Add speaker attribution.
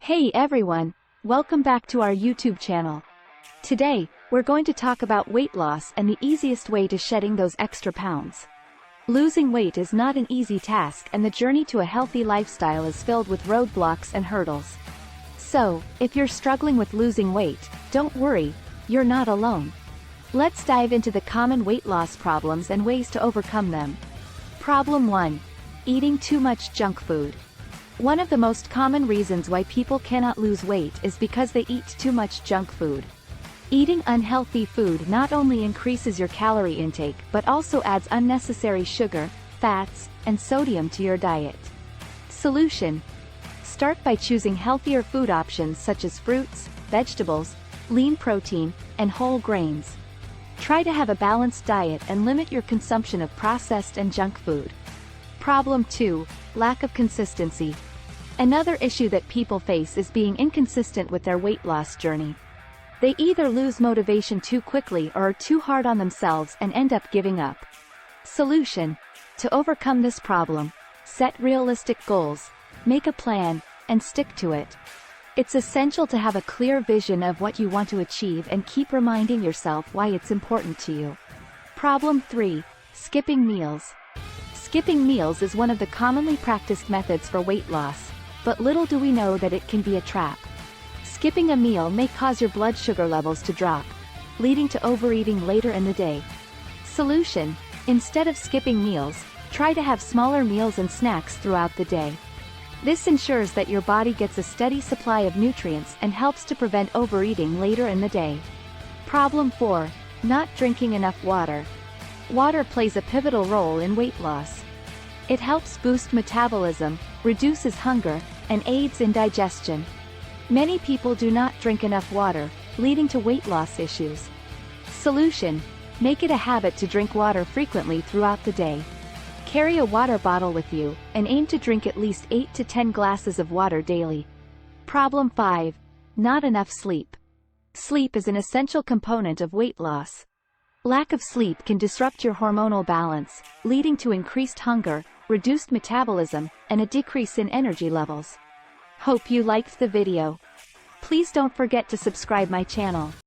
Speaker 1: Hey everyone, welcome back to our YouTube channel. Today, we're going to talk about weight loss and the easiest way to shedding those extra pounds. Losing weight is not an easy task, and the journey to a healthy lifestyle is filled with roadblocks and hurdles. So, if you're struggling with losing weight, don't worry, you're not alone. Let's dive into the common weight loss problems and ways to overcome them. Problem 1. Eating too much junk food. One of the most common reasons why people cannot lose weight is because they eat too much junk food. Eating unhealthy food not only increases your calorie intake but also adds unnecessary sugar, fats, and sodium to your diet. Solution: start by choosing healthier food options such as fruits, vegetables, lean protein, and whole grains. Try to have a balanced diet and limit your consumption of processed and junk food. Problem 2. Lack of consistency. Another issue that people face is being inconsistent with their weight loss journey. They either lose motivation too quickly or are too hard on themselves and end up giving up. Solution: to overcome this problem, set realistic goals, make a plan, and stick to it. It's essential to have a clear vision of what you want to achieve and keep reminding yourself why it's important to you. Problem 3. Skipping meals. Skipping meals is one of the commonly practiced methods for weight loss, but little do we know that it can be a trap. Skipping a meal may cause your blood sugar levels to drop, leading to overeating later in the day. Solution: instead of skipping meals, try to have smaller meals and snacks throughout the day. This ensures that your body gets a steady supply of nutrients and helps to prevent overeating later in the day. Problem 4. Not drinking enough water. Water plays a pivotal role in weight loss. It helps boost metabolism, reduces hunger, and aids in digestion. Many people do not drink enough water, leading to weight loss issues. Solution: make it a habit to drink water frequently throughout the day. Carry a water bottle with you, and aim to drink at least 8 to 10 glasses of water daily. Problem 5. Not enough sleep. Sleep is an essential component of weight loss. Lack of sleep can disrupt your hormonal balance, leading to increased hunger, reduced metabolism, and a decrease in energy levels. Hope you liked the video. Please don't forget to subscribe my channel.